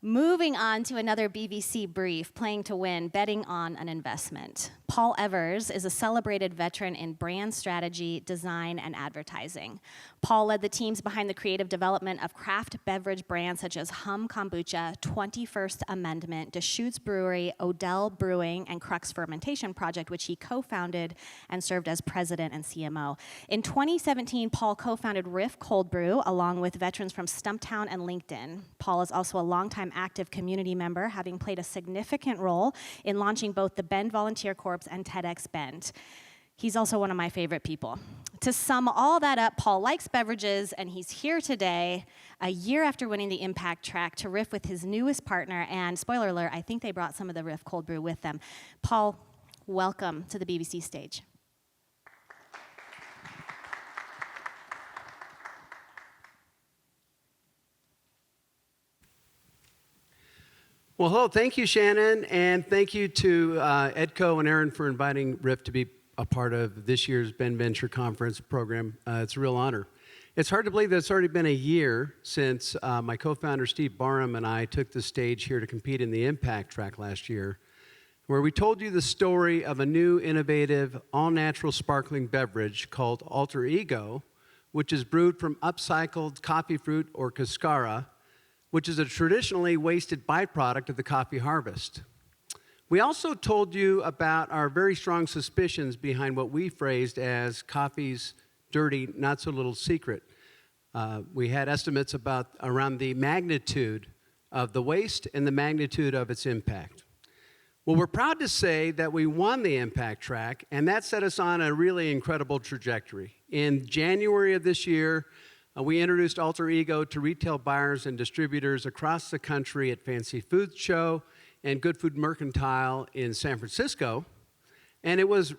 Moving on to another BVC brief, playing to win, betting on an investment. Paul Evers is a celebrated veteran in brand strategy, design, and advertising. Paul led the teams behind the creative development of craft beverage brands such as Hum Kombucha, 21st Amendment, Deschutes Brewery, Odell Brewing, and Crux Fermentation Project, which he co-founded and served as president and CMO. In 2017, Paul co-founded Riff Cold Brew along with veterans from Stumptown and LinkedIn. Paul is also a longtime active community member, having played a significant role in launching both the Bend Volunteer Corps and TEDx Bend. He's also one of my favorite people. To sum all that up, Paul likes beverages, and he's here today, a year after winning the Impact Track, to riff with his newest partner, and spoiler alert, I think they brought some of the Riff Cold Brew with them. Paul, welcome to the BVC stage. Well, hello, thank you, Shannon, and thank you to Edco and Aaron for inviting Riff to be a part of this year's Bend Venture Conference program. It's a real honor. It's hard to believe that it's already been a year since my co-founder Steve Barham and I took the stage here to compete in the Impact Track last year, where we told you the story of a new, innovative, all-natural sparkling beverage called Alter Ego, which is brewed from upcycled coffee fruit or cascara, which is a traditionally wasted byproduct of the coffee harvest. We also told you about our very strong suspicions behind what we phrased as coffee's dirty, not-so-little secret. We had estimates around the magnitude of the waste and the magnitude of its impact. Well, we're proud to say that we won the Impact Track, and that set us on a really incredible trajectory. In January of this year, we introduced Alter Ego to retail buyers and distributors across the country at Fancy Foods Show and Good Food Mercantile in San Francisco, and it was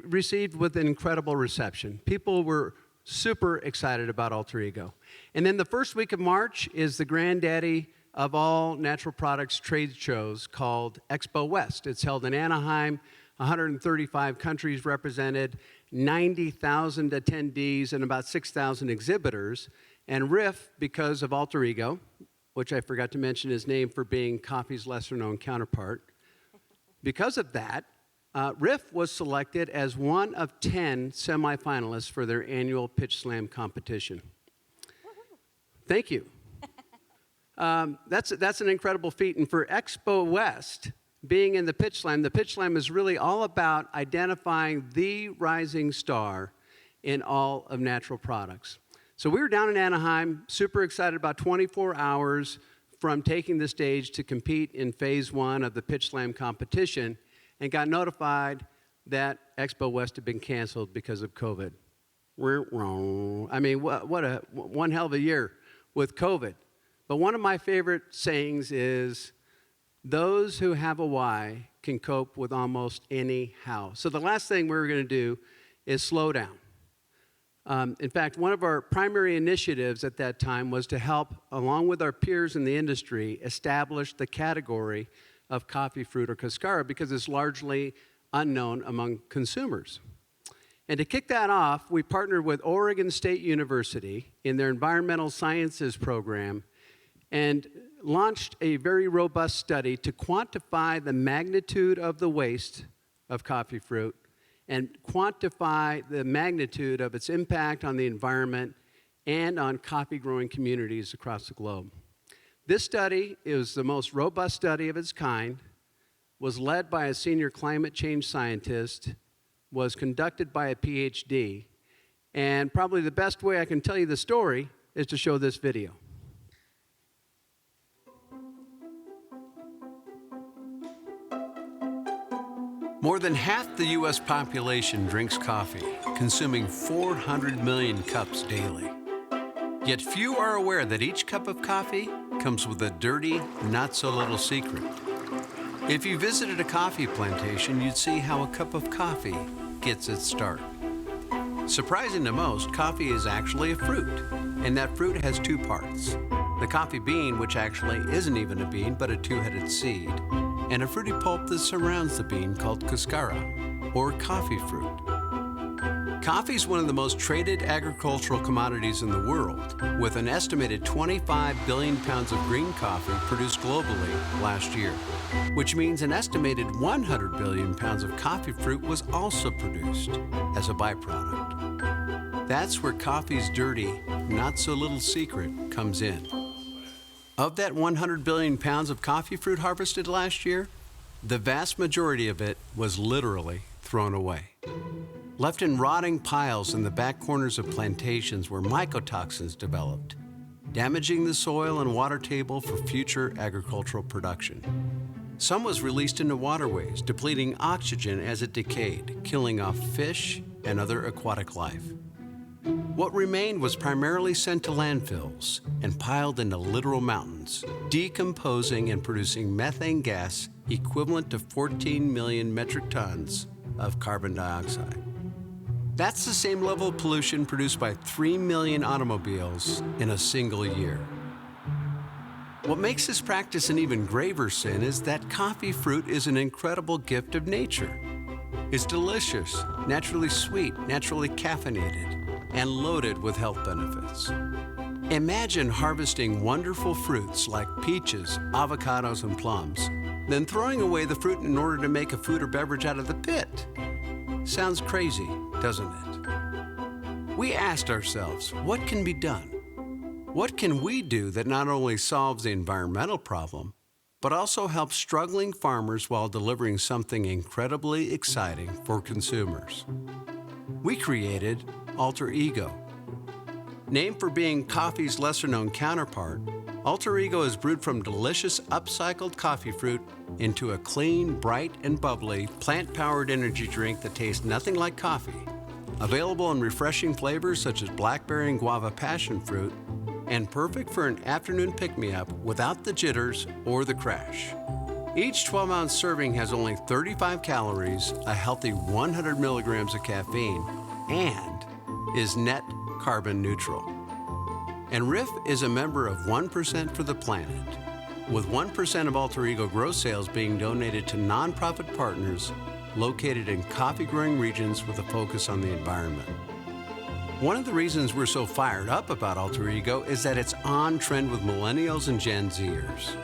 received with an incredible reception. People were super excited about Alter Ego. And then the first week of March is the granddaddy of all natural products trade shows called Expo West. It's held in Anaheim, 135 countries represented, 90,000 attendees, and about 6,000 exhibitors. And Riff, because of Alter Ego, which I forgot to mention is named for being coffee's lesser-known counterpart, because of that, Riff was selected as one of 10 semifinalists for their annual Pitch Slam competition. Thank you. That's an incredible feat. And for Expo West, being in the Pitch Slam is really all about identifying the rising star in all of natural products. So we were down in Anaheim, super excited about 24 hours from taking the stage to compete in phase 1 of the Pitch Slam competition, and got notified that Expo West had been canceled because of COVID. I mean, one hell of a year with COVID. But one of my favorite sayings is, those who have a why can cope with almost any how. So the last thing we were going to do is slow down. In fact, one of our primary initiatives at that time was to help, along with our peers in the industry, establish the category of coffee fruit or cascara because it's largely unknown among consumers. And to kick that off, we partnered with Oregon State University in their environmental sciences program and launched a very robust study to quantify the magnitude of the waste of coffee fruit and quantify the magnitude of its impact on the environment and on coffee growing communities across the globe. This study is the most robust study of its kind, was led by a senior climate change scientist, was conducted by a PhD, and probably the best way I can tell you the story is to show this video. More than half the U.S. population drinks coffee, consuming 400 million cups daily. Yet few are aware that each cup of coffee comes with a dirty, not-so-little secret. If you visited a coffee plantation, you'd see how a cup of coffee gets its start. Surprising to most, coffee is actually a fruit, and that fruit has two parts. The coffee bean, which actually isn't even a bean, but a two-headed seed, and a fruity pulp that surrounds the bean called cascara, or coffee fruit. Coffee is one of the most traded agricultural commodities in the world, with an estimated 25 billion pounds of green coffee produced globally last year, which means an estimated 100 billion pounds of coffee fruit was also produced as a byproduct. That's where coffee's dirty, not so little secret comes in. Of that 100 billion pounds of coffee fruit harvested last year, the vast majority of it was literally thrown away, left in rotting piles in the back corners of plantations where mycotoxins developed, damaging the soil and water table for future agricultural production. Some was released into waterways, depleting oxygen as it decayed, killing off fish and other aquatic life. What remained was primarily sent to landfills and piled into literal mountains, decomposing and producing methane gas equivalent to 14 million metric tons of carbon dioxide. That's the same level of pollution produced by 3 million automobiles in a single year. What makes this practice an even graver sin is that coffee fruit is an incredible gift of nature. It's delicious, naturally sweet, naturally caffeinated, and loaded with health benefits. Imagine harvesting wonderful fruits like peaches, avocados, and plums, then throwing away the fruit in order to make a food or beverage out of the pit. Sounds crazy, doesn't it? We asked ourselves, what can be done? What can we do that not only solves the environmental problem, but also helps struggling farmers while delivering something incredibly exciting for consumers? We created Alter Ego. Named for being coffee's lesser-known counterpart, Alter Ego is brewed from delicious upcycled coffee fruit into a clean, bright, and bubbly plant-powered energy drink that tastes nothing like coffee, available in refreshing flavors such as blackberry and guava passion fruit, and perfect for an afternoon pick-me-up without the jitters or the crash. Each 12-ounce serving has only 35 calories, a healthy 100 milligrams of caffeine, and is net carbon neutral. And Riff is a member of 1% for the Planet, with 1% of Alter Ego gross sales being donated to nonprofit partners located in coffee-growing regions with a focus on the environment. One of the reasons we're so fired up about Alter Ego is that it's on trend with millennials and Gen Zers.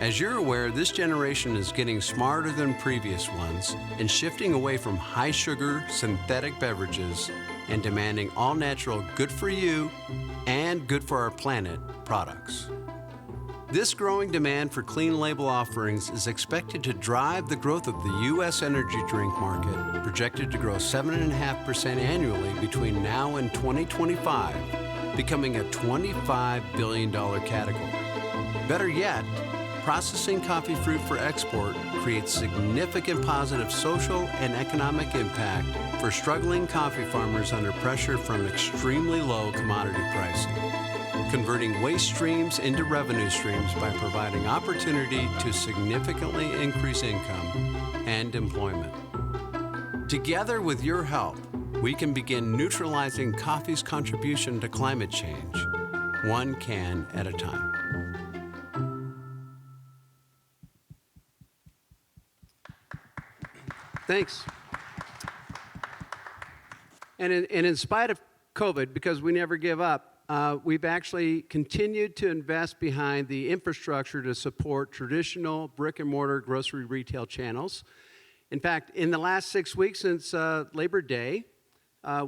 As you're aware, this generation is getting smarter than previous ones and shifting away from high-sugar, synthetic beverages and demanding all-natural, good-for-you and good-for-our planet products. This growing demand for clean label offerings is expected to drive the growth of the U.S. energy drink market, projected to grow 7.5% annually between now and 2025, becoming a $25 billion category. Better yet, processing coffee fruit for export creates significant positive social and economic impact for struggling coffee farmers under pressure from extremely low commodity pricing, converting waste streams into revenue streams by providing opportunity to significantly increase income and employment. Together with your help, we can begin neutralizing coffee's contribution to climate change, one can at a time. Thanks. And in spite of COVID, because we never give up, we've actually continued to invest behind the infrastructure to support traditional brick-and-mortar grocery retail channels. In fact, in the last 6 weeks since Labor Day,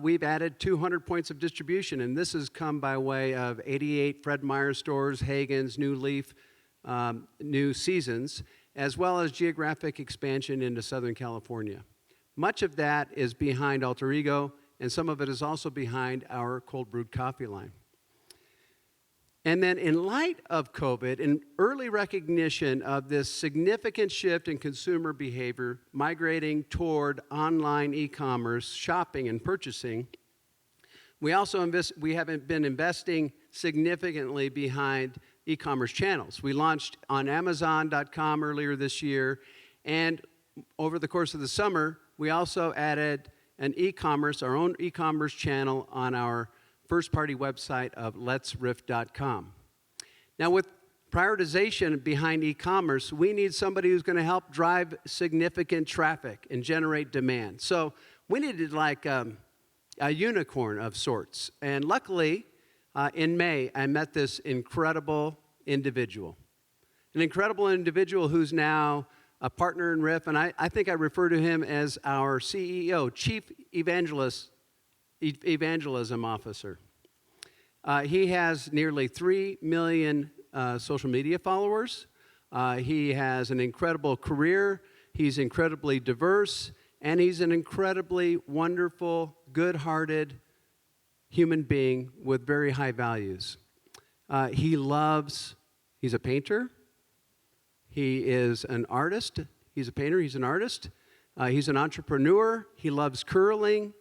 we've added 200 points of distribution, and this has come by way of 88 Fred Meyer stores, Hagen's, New Leaf, New Seasons, as well as geographic expansion into Southern California. Much of that is behind Alter Ego, and some of it is also behind our cold brewed coffee line. And then in light of COVID, in early recognition of this significant shift in consumer behavior migrating toward online e-commerce, shopping, and purchasing, we have been investing significantly behind e-commerce channels. We launched on Amazon.com earlier this year, and over the course of the summer, we also added our own e-commerce channel on our first-party website of letsriff.com. Now, with prioritization behind e-commerce, we need somebody who's going to help drive significant traffic and generate demand. So we needed a unicorn of sorts. And luckily, in May, I met this incredible individual. An incredible individual who's now a partner in Riff, and I think I refer to him as our CEO, Chief Evangelism Officer. He has nearly 3 million social media followers. He has an incredible career. He's incredibly diverse, and he's an incredibly wonderful, good-hearted human being with very high values. He's a painter. He is an artist. He's a painter. He's an artist. He's an entrepreneur. He loves curling.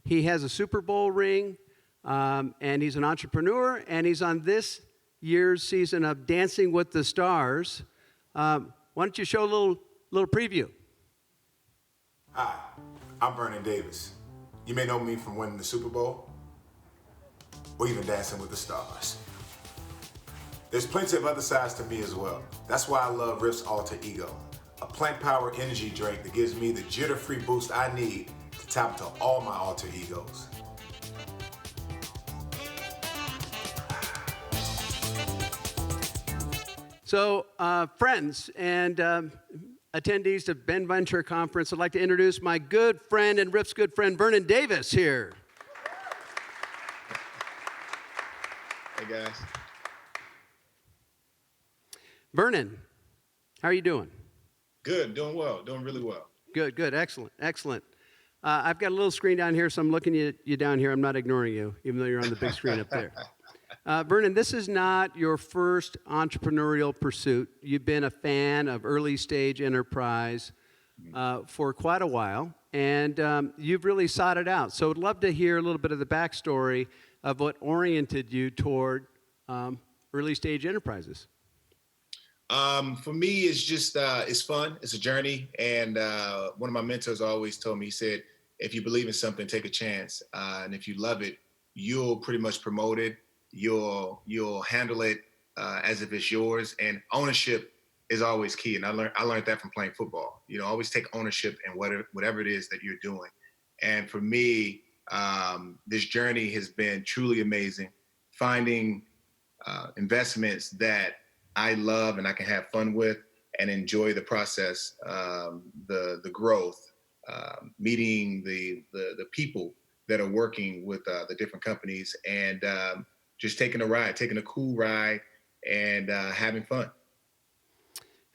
He has a Super Bowl ring. And he's an entrepreneur. And he's on this year's season of Dancing with the Stars. Why don't you show a little preview? Hi, I'm Vernon Davis. You may know me from winning the Super Bowl or even Dancing with the Stars. There's plenty of other sides to me as well. That's why I love Riff's Alter Ego, a plant-powered energy drink that gives me the jitter-free boost I need to tap into all my alter egos. So, friends and attendees to Ben Venture Conference, I'd like to introduce my good friend and Riff's good friend, Vernon Davis here. Hey, guys. Vernon, how are you doing? Good, doing well, doing really well. Good, excellent. I've got a little screen down here, so I'm looking at you down here. I'm not ignoring you, even though you're on the big screen up there. Vernon, this is not your first entrepreneurial pursuit. You've been a fan of early stage enterprise for quite a while, and you've really sought it out. So I'd love to hear a little bit of the backstory of what oriented you toward early stage enterprises. For me, it's just, it's fun. It's a journey. And one of my mentors always told me, he said, if you believe in something, take a chance. And if you love it, you'll pretty much promote it. You'll handle it as if it's yours. And ownership is always key. And I learned that from playing football. You know, always take ownership in whatever it is that you're doing. And for me, this journey has been truly amazing. Finding investments that I love and I can have fun with and enjoy the process, the growth, meeting the people that are working with the different companies, and just taking a cool ride and having fun.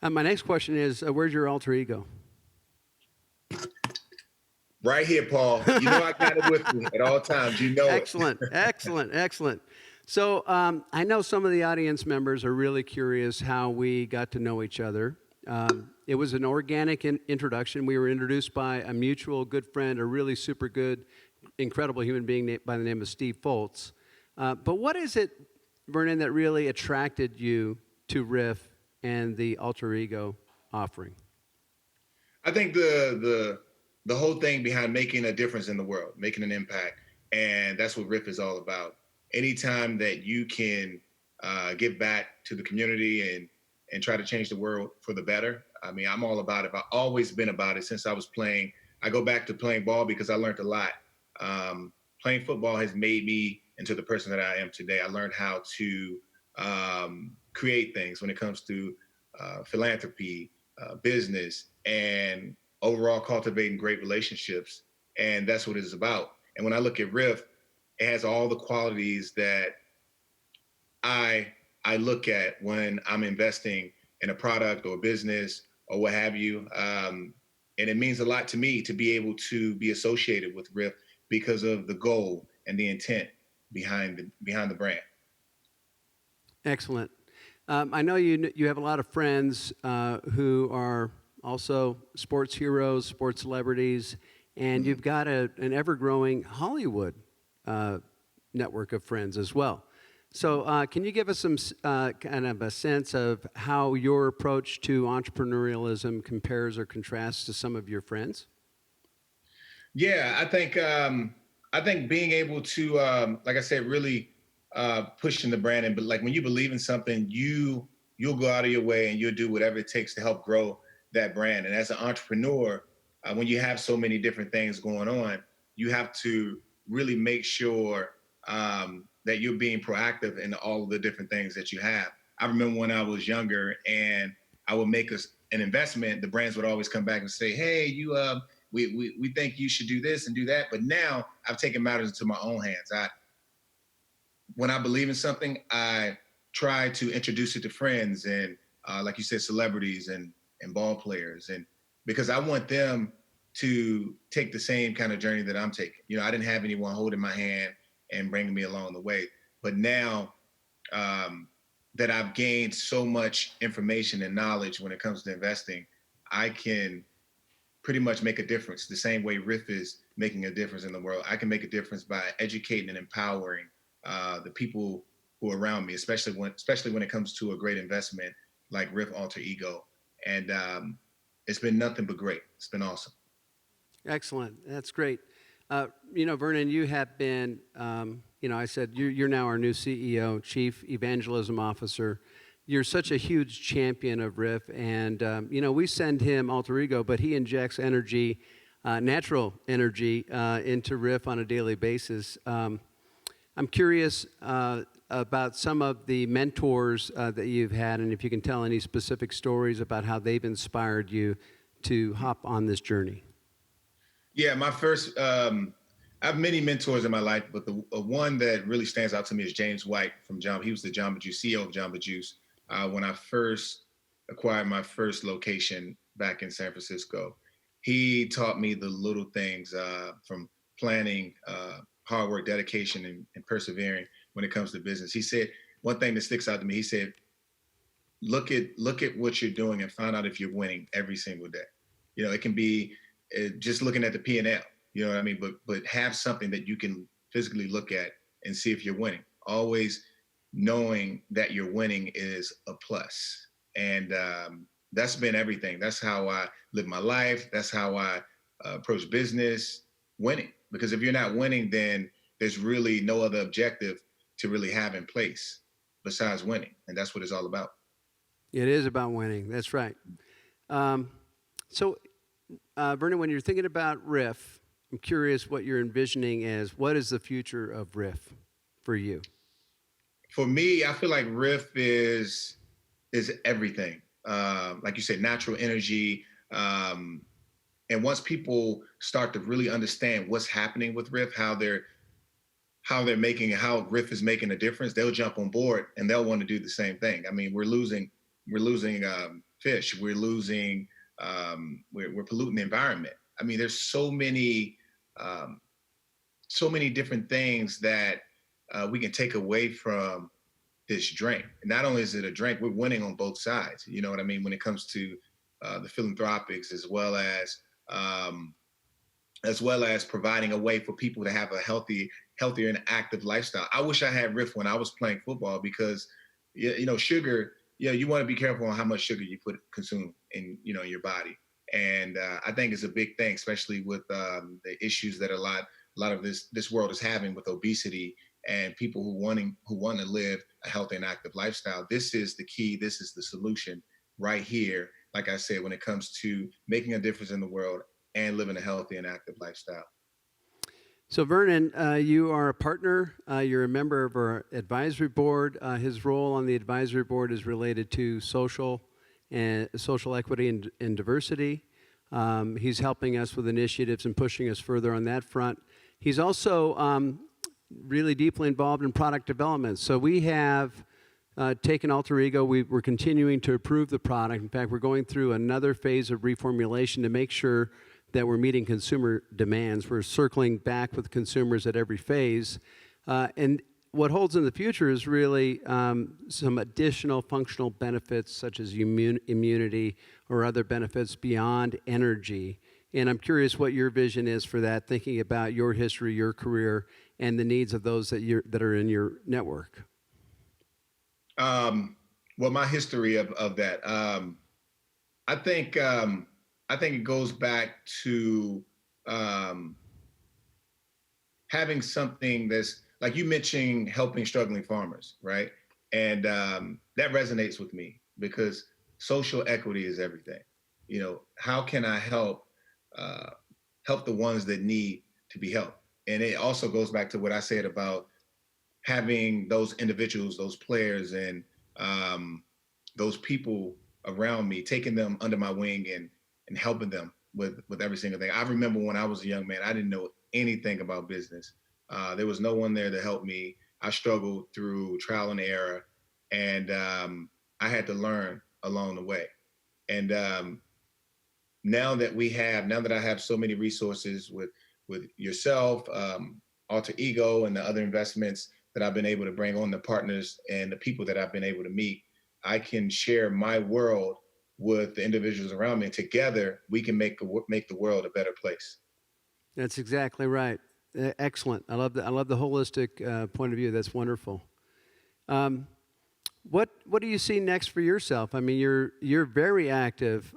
My next question is, where's your alter ego? Right here, Paul. You know I got it with me at all times. You know Excellent. So I know some of the audience members are really curious how we got to know each other. It was an organic introduction. We were introduced by a mutual good friend, a really super good, incredible human being by the name of Steve Foltz. But what is it, Vernon, that really attracted you to Riff and the alter ego offering? I think the whole thing behind making a difference in the world, making an impact, and that's what Riff is all about. Anytime that you can give back to the community and try to change the world for the better, I mean, I'm all about it. I've always been about it since I was playing. I go back to playing ball because I learned a lot. Playing football has made me into the person that I am today. I learned how to create things when it comes to philanthropy, business, and overall cultivating great relationships. And that's what it's about. And when I look at Riff, it has all the qualities that I look at when I'm investing in a product or a business or what have you. And it means a lot to me to be able to be associated with Riff because of the goal and the intent behind the brand. Excellent. I know you have a lot of friends who are also sports heroes, sports celebrities, and you've got an ever-growing Hollywood network of friends as well. So can you give us some kind of a sense of how your approach to entrepreneurialism compares or contrasts to some of your friends? Yeah, I think being able to, like I said, really pushing the brand, and but like when you believe in something, you'll go out of your way and you'll do whatever it takes to help grow that brand. And as an entrepreneur, when you have so many different things going on, you have to really make sure that you're being proactive in all of the different things that you have. I remember when I was younger and I would make an investment, the brands would always come back and say, hey, we think you should do this and do that. But now I've taken matters into my own hands. When I believe in something, I try to introduce it to friends and, like you said, celebrities and ball players. And because I want them to take the same kind of journey that I'm taking. You know, I didn't have anyone holding my hand and bringing me along the way. But now that I've gained so much information and knowledge when it comes to investing, I can pretty much make a difference the same way Riff is making a difference in the world. I can make a difference by educating and empowering the people who are around me, especially when it comes to a great investment like Riff Alter Ego. And it's been nothing but great. It's been awesome. Excellent. That's great. Vernon, you have been, I said you're now our new CEO, Chief Evangelism Officer. You're such a huge champion of Riff, and, we send him Alter Ego, but he injects energy, natural energy, into Riff on a daily basis. I'm curious about some of the mentors that you've had, and if you can tell any specific stories about how they've inspired you to hop on this journey. Yeah, I have many mentors in my life, but the one that really stands out to me is James White from Jamba. He was the Jamba Juice, CEO of Jamba Juice. When I first acquired my first location back in San Francisco, he taught me the little things from planning, hard work, dedication, and persevering when it comes to business. He said, one thing that sticks out to me, he said, look at what you're doing and find out if you're winning every single day. You know, it can be just looking at the P&L, you know what I mean? But have something that you can physically look at and see if you're winning. Always knowing that you're winning is a plus. And that's been everything. That's how I live my life. That's how I approach business, winning. Because if you're not winning, then there's really no other objective to really have in place besides winning. And that's what it's all about. It is about winning. That's right. Vernon, when you're thinking about Riff, I'm curious what you're envisioning as what is the future of Riff for you? For me, I feel like Riff is everything. Like you said, natural energy. And once people start to really understand what's happening with Riff, how Riff is making a difference, they'll jump on board and they'll want to do the same thing. I mean, we're losing fish. We're losing. We're polluting the environment. I mean, there's so many different things that we can take away from this drink. And not only is it a drink, we're winning on both sides. You know what I mean? When it comes to the philanthropics, as well as providing a way for people to have a healthier and active lifestyle. I wish I had Riff when I was playing football because, sugar. You want to be careful on how much sugar you consume in, your body. And I think it's a big thing, especially with the issues that a lot of this world is having with obesity and people who want to live a healthy and active lifestyle. This is the key. This is the solution right here. Like I said, when it comes to making a difference in the world and living a healthy and active lifestyle. So Vernon, you are a partner. You're a member of our advisory board. His role on the advisory board is related to social equity and diversity. He's helping us with initiatives and pushing us further on that front. He's also really deeply involved in product development. So we have taken Alter Ego. We're continuing to improve the product. In fact, we're going through another phase of reformulation to make sure that we're meeting consumer demands. We're circling back with consumers at every phase. And what holds in the future is really some additional functional benefits such as immunity or other benefits beyond energy. And I'm curious what your vision is for that, thinking about your history, your career, and the needs of those that are in your network. Well, my history of that, I think it goes back to having something that's, like you mentioned, helping struggling farmers, right? And that resonates with me because social equity is everything. How can I help the ones that need to be helped? And it also goes back to what I said about having those individuals, those players, and those people around me, taking them under my wing and helping them with every single thing. I remember when I was a young man, I didn't know anything about business. There was no one there to help me. I struggled through trial and error, and I had to learn along the way. And now that I have so many resources with yourself, Alter Ego, and the other investments that I've been able to bring on, the partners and the people that I've been able to meet, I can share my world with the individuals around me. And together, we can make the world a better place. That's exactly right. Excellent. I love the holistic point of view. That's wonderful. What do you see next for yourself? I mean, you're very active.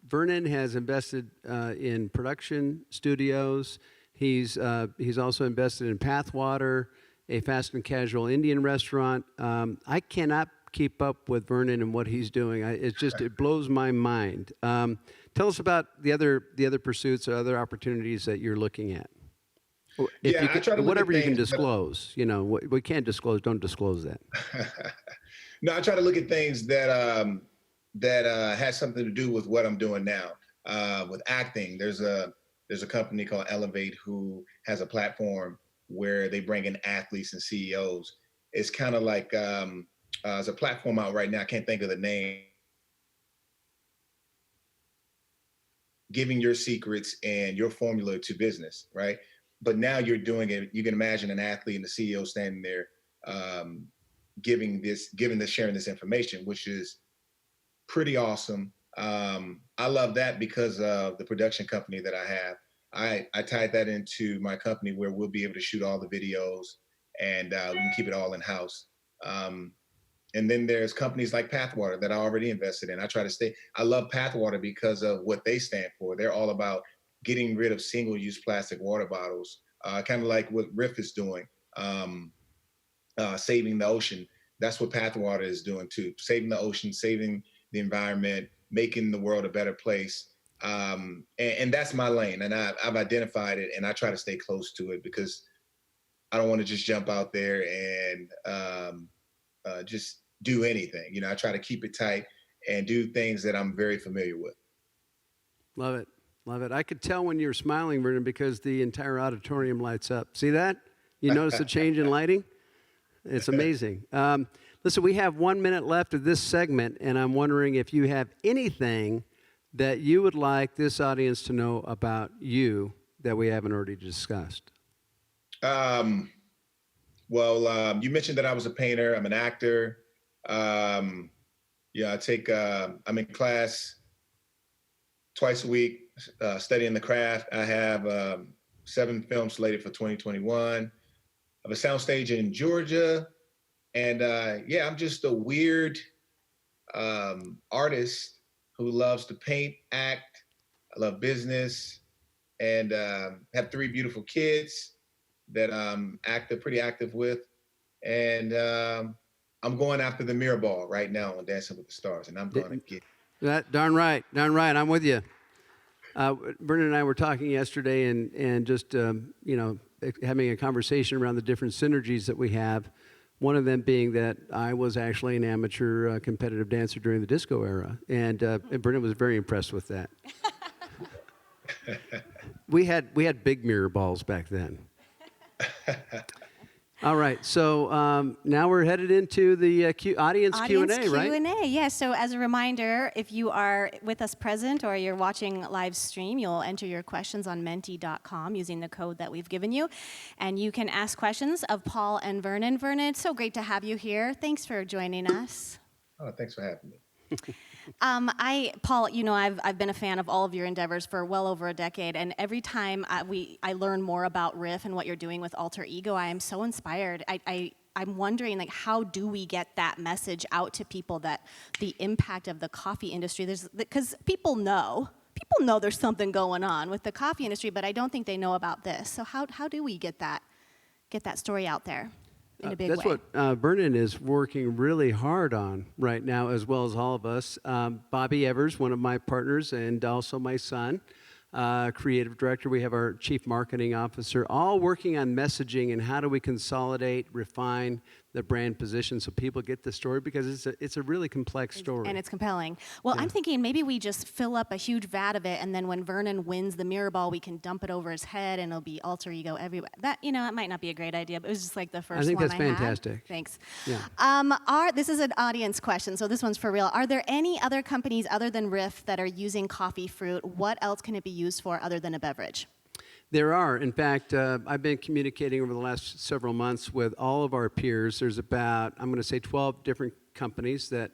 Vernon has invested in production studios. He's also invested in Pathwater, a fast and casual Indian restaurant. I cannot keep up with Vernon and what he's doing. It blows my mind. Tell us about the other pursuits or other opportunities that you're looking at. I try to look whatever at you can things, disclose. You know, what we can't disclose, don't disclose that. No, I try to look at things that has something to do with what I'm doing now. With acting, there's a company called Elevate who has a platform where they bring in athletes and CEOs. It's kind of like there's a platform out right now. I can't think of the name. Giving your secrets and your formula to business, right? But now you're doing it. You can imagine an athlete and the CEO standing there, sharing this information, which is pretty awesome. I love that because of the production company that I have. I tied that into my company where we'll be able to shoot all the videos and we can keep it all in house. And then there's companies like Pathwater that I already invested in. I love Pathwater because of what they stand for. They're all about getting rid of single-use plastic water bottles, kind of like what Riff is doing, saving the ocean. That's what Pathwater is doing too, saving the ocean, saving the environment, making the world a better place. And that's my lane, and I've identified it, and I try to stay close to it because I don't want to just jump out there and just do anything. You know, I try to keep it tight and do things that I'm very familiar with. Love it. Love it. I could tell when you're smiling, Vernon, because the entire auditorium lights up. See that? You notice the change in lighting? It's amazing. Listen, we have 1 minute left of this segment, and I'm wondering if you have anything that you would like this audience to know about you that we haven't already discussed. Well, you mentioned that I was a painter. I'm an actor. I'm in class twice a week, studying the craft. I have 7 films slated for 2021. I have a soundstage in Georgia. And I'm just a weird artist who loves to paint, act. I love business, and have 3 beautiful kids that I'm pretty active with. And I'm going after the mirror ball right now on Dancing with the Stars, and I'm going to get that. Darn right. I'm with you. Vernon and I were talking yesterday and just, having a conversation around the different synergies that we have. One of them being that I was actually an amateur competitive dancer during the disco era, and Vernon was very impressed with that. We had big mirror balls back then. All right, so now we're headed into the audience Q&A, right? Q&A, yes. So as a reminder, if you are with us present or you're watching live stream, you'll enter your questions on menti.com using the code that we've given you. And you can ask questions of Paul and Vernon. Vernon, it's so great to have you here. Thanks for joining us. Oh, thanks for having me. Paul, I've been a fan of all of your endeavors for well over a decade, and every time I learn more about Riff and what you're doing with Alter Ego, I am so inspired. I'm wondering, how do we get that message out to people that the impact of the coffee industry, because people know there's something going on with the coffee industry, but I don't think they know about this. So how do we get that story out there? In a big That's way. what Vernon is working really hard on right now, as well as all of us. Bobby Evers, one of my partners, and also my son, creative director. We have our chief marketing officer, all working on messaging and how do we consolidate, refine the brand position so people get the story, because it's a really complex story. And it's compelling. Well, Yeah. I'm thinking maybe we just fill up a huge vat of it, and then when Vernon wins the mirror ball, we can dump it over his head, and it'll be alter ego everywhere. That, it might not be a great idea, but it was just like the first one I think that's had. fantastic. Thanks. Yeah. This is an audience question, so this one's for real. Are there any other companies other than Riff that are using coffee fruit? What else can it be used for other than a beverage? There are. In fact, I've been communicating over the last several months with all of our peers. There's about, I'm going to say, 12 different companies that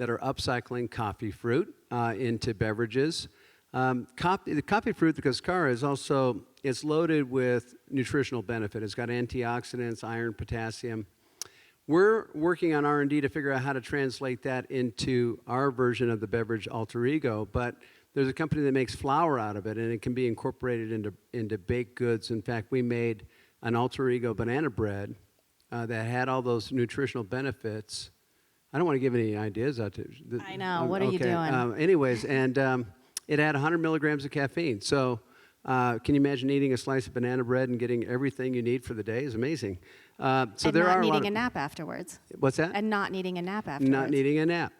are upcycling coffee fruit into beverages. The coffee fruit, the cascara, it's loaded with nutritional benefit. It's got antioxidants, iron, potassium. We're working on R&D to figure out how to translate that into our version of the beverage alter ego, but there's a company that makes flour out of it, and it can be incorporated into baked goods. In fact, we made an alter ego banana bread that had all those nutritional benefits. I don't want to give any ideas out to. I know. What are you doing? Anyways, and it had 100 milligrams of caffeine. So can you imagine eating a slice of banana bread and getting everything you need for the day? It's amazing. So and there not are needing a nap afterwards. What's that? And not needing a nap afterwards. Not needing a nap.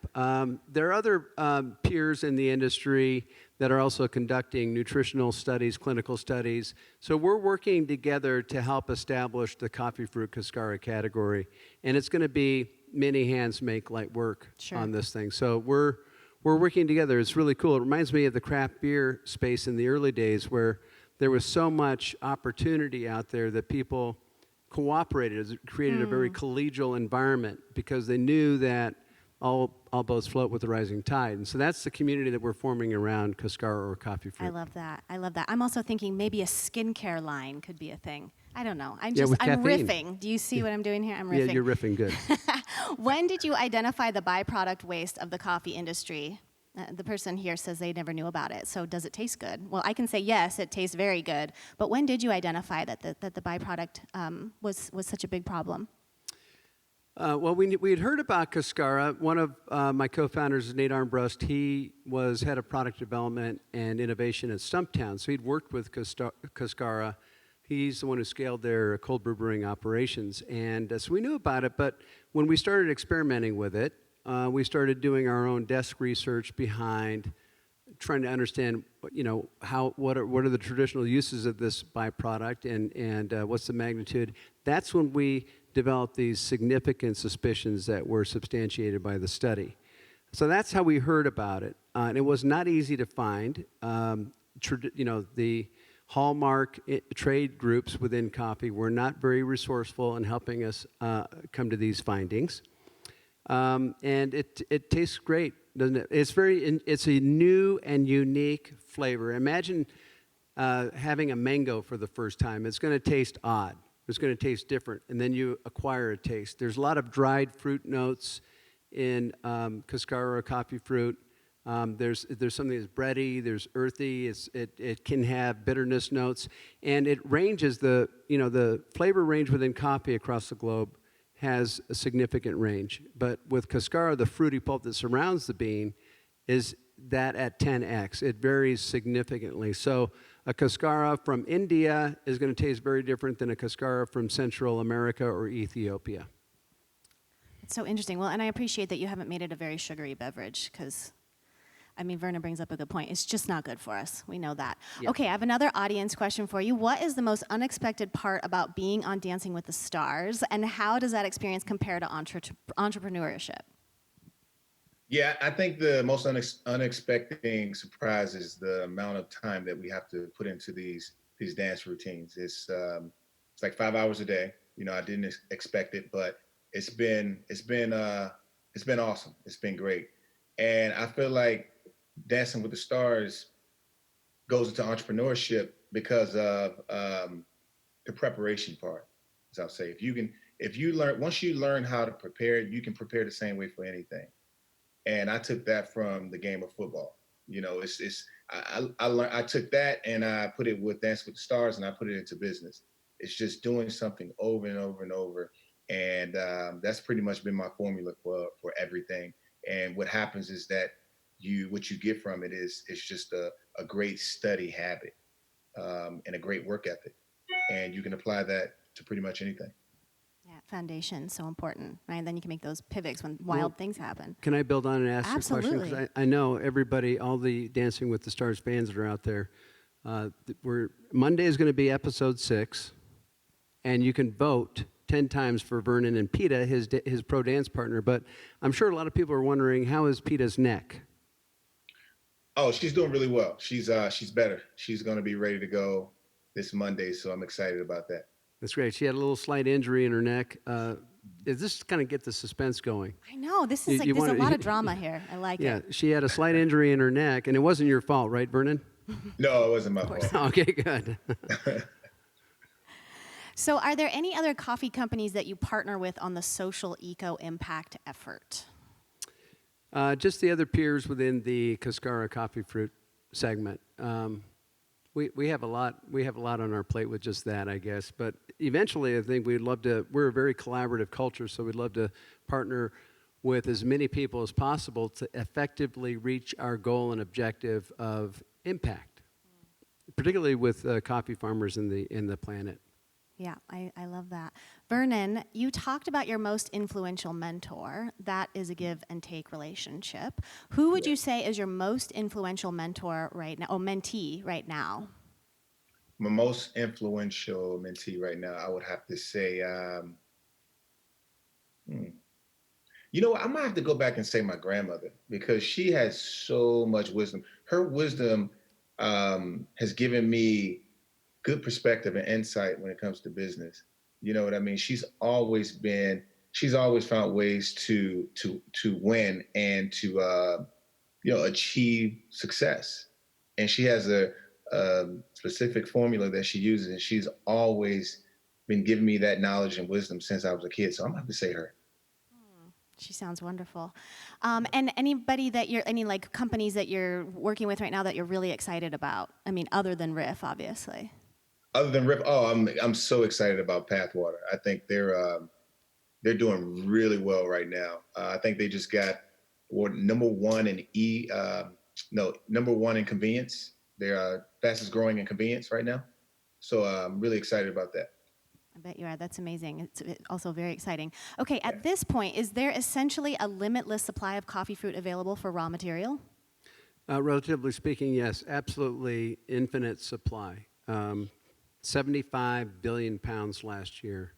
There are other peers in the industry that are also conducting nutritional studies, clinical studies. So we're working together to help establish the coffee fruit cascara category. And it's going to be many hands make light work on this thing. So we're working together. It's really cool. It reminds me of the craft beer space in the early days where there was so much opportunity out there that people cooperated. It created a very collegial environment because they knew that all boats float with the rising tide. And so that's the community that we're forming around cascara or coffee fruit. I love that. I'm also thinking maybe a skincare line could be a thing. I don't know. I'm with I'm caffeine. riffing. Do you see what I'm doing here? I'm riffing. Yeah, you're riffing good. When did you identify the byproduct waste of the coffee industry? The person here says they never knew about it. So does it taste good? Well, I can say yes, it tastes very good. But when did you identify that the byproduct was such a big problem? Well, we had heard about cascara. One of my co-founders is Nate Armbrust. He was head of product development and innovation at Stumptown. So he'd worked with cascara. He's the one who scaled their cold brew brewing operations. And so we knew about it. But when we started experimenting with it, we started doing our own desk research behind trying to understand, what are the traditional uses of this byproduct and what's the magnitude. That's when we developed these significant suspicions that were substantiated by the study. So that's how we heard about it. And it was not easy to find. The hallmark trade groups within coffee were not very resourceful in helping us come to these findings. And it tastes great, doesn't it? It's a new and unique flavor. Imagine having a mango for the first time. It's going to taste odd. It's going to taste different, and then you acquire a taste. There's a lot of dried fruit notes in cascara or coffee fruit. There's something that's bready. There's earthy. It can have bitterness notes, and it ranges the flavor range within coffee across the globe has a significant range. But with cascara, the fruity pulp that surrounds the bean is that at 10x. It varies significantly. So a cascara from India is going to taste very different than a cascara from Central America or Ethiopia. It's so interesting. Well, and I appreciate that you haven't made it a very sugary beverage because, Vernon brings up a good point. It's just not good for us. We know that. Yeah. Okay, I have another audience question for you. What is the most unexpected part about being on Dancing with the Stars, and how does that experience compare to entrepreneurship? Yeah, I think the most unexpected surprise is the amount of time that we have to put into these dance routines. It's like 5 hours a day. I didn't expect it, but it's been awesome. It's been great, and I feel like Dancing with the Stars goes into entrepreneurship because of the preparation part. As I'll say, once you learn how to prepare, you can prepare the same way for anything. And I took that from the game of football. I took that and I put it with Dance with the Stars and I put it into business. It's just doing something over and over and over. And that's pretty much been my formula for everything. And what happens is that what you get from it is just a great study habit, and a great work ethic. And you can apply that to pretty much anything. Yeah, foundation, so important, right? And then you can make those pivots when wild things happen. Can I build on and ask Absolutely. a question? Because I know everybody, all the Dancing with the Stars fans that are out there, Monday is going to be episode 6, and you can vote 10 times for Vernon and Peta, his pro dance partner. But I'm sure a lot of people are wondering, how is Peta's neck? Oh, she's doing really well. She's better. She's going to be ready to go this Monday, so I'm excited about that. That's great. She had a little slight injury in her neck. Is this kind of get the suspense going? I know, this is there's a lot of drama here. I like it. Yeah, she had a slight injury in her neck, and it wasn't your fault, right, Vernon? No, it wasn't my fault. Okay, good. So are there any other coffee companies that you partner with on the social eco impact effort? Just the other peers within the Cascara Coffee Fruit segment. We have a lot. We have a lot on our plate with just that, I guess. But eventually, I think we'd love to. We're a very collaborative culture, so we'd love to partner with as many people as possible to effectively reach our goal and objective of impact, particularly with coffee farmers in the planet. Yeah, I love that. Vernon, you talked about your most influential mentor. That is a give and take relationship. Who would you say is your most influential mentor right now, or mentee right now? My most influential mentee right now, I would have to say, you know what, I might have to go back and say my grandmother, because she has so much wisdom. Her wisdom has given me good perspective and insight when it comes to business. You know what I mean? She's always found ways to win and to achieve success. And she has a specific formula that she uses, and she's always been giving me that knowledge and wisdom since I was a kid. So I'm gonna have to say her. She sounds wonderful. And anybody that any companies that you're working with right now that you're really excited about? I mean, other than Riff, obviously. Other than Riff, I'm so excited about Pathwater. I think they're doing really well right now. I think they just got number one in convenience. They're fastest growing in convenience right now. So I'm really excited about that. I bet you are. That's amazing. It's also very exciting. Okay, at this point, is there essentially a limitless supply of coffee fruit available for raw material? Relatively speaking, yes, absolutely infinite supply. 75 billion pounds last year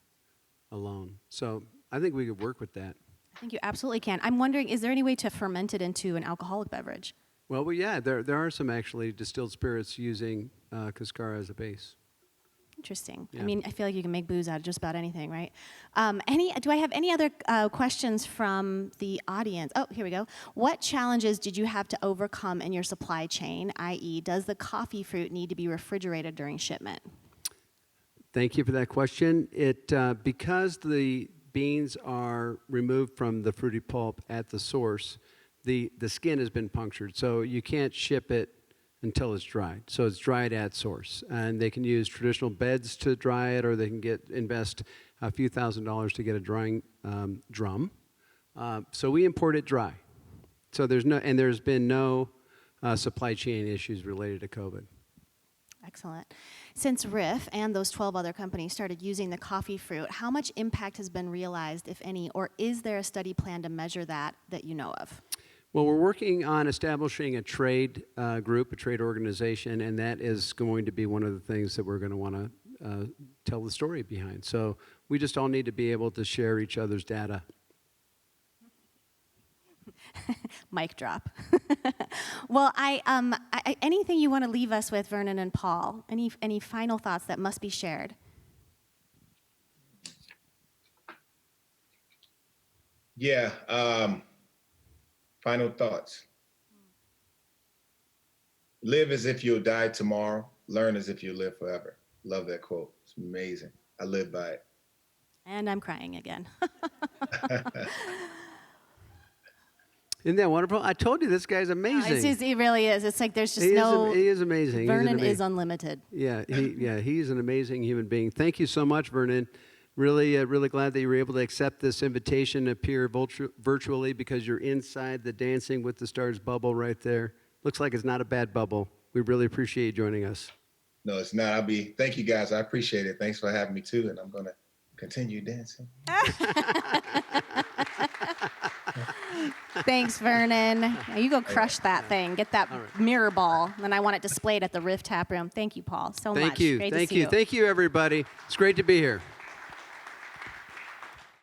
alone. So I think we could work with that. I think you absolutely can. I'm wondering, is there any way to ferment it into an alcoholic beverage? Well, yeah, there are some actually distilled spirits using Cascara as a base. Interesting. Yeah. I mean, I feel like you can make booze out of just about anything, right? Do I have any other questions from the audience? Oh, here we go. What challenges did you have to overcome in your supply chain, i.e., does the coffee fruit need to be refrigerated during shipment? Thank you for that question. Because the beans are removed from the fruity pulp at the source, the skin has been punctured, so you can't ship it until it's dried. So it's dried at source, and they can use traditional beds to dry it, or they can invest a few $1,000s to get a drying drum. So we import it dry. So there's been no supply chain issues related to COVID. Excellent. Since Riff and those 12 other companies started using the coffee fruit, how much impact has been realized, if any, or is there a study plan to measure that you know of? Well, we're working on establishing a trade group, a trade organization, and that is going to be one of the things that we're going to want to tell the story behind. So we just all need to be able to share each other's data. Mic drop. Well, anything you want to leave us with, Vernon and Paul? Any final thoughts that must be shared? Yeah. Final thoughts. Live as if you'll die tomorrow. Learn as if you'll live forever. Love that quote. It's amazing. I live by it. And I'm crying again. Isn't that wonderful? I told you this guy's amazing. He really is. It's like there's just he he is amazing. Vernon is unlimited. Yeah, he's an amazing human being. Thank you so much, Vernon. Really glad that you were able to accept this invitation to appear virtually because you're inside the Dancing with the Stars bubble right there. Looks like it's not a bad bubble. We really appreciate you joining us. No, it's not. Thank you guys. I appreciate it. Thanks for having me too. And I'm going to continue dancing. Thanks, Vernon. Now you go crush that thing. Get that mirror ball. Then I want it displayed at the Riff Tap Room. Thank you, Paul, so much. Thank you. Great Thank to see you. Thank you, everybody. It's great to be here.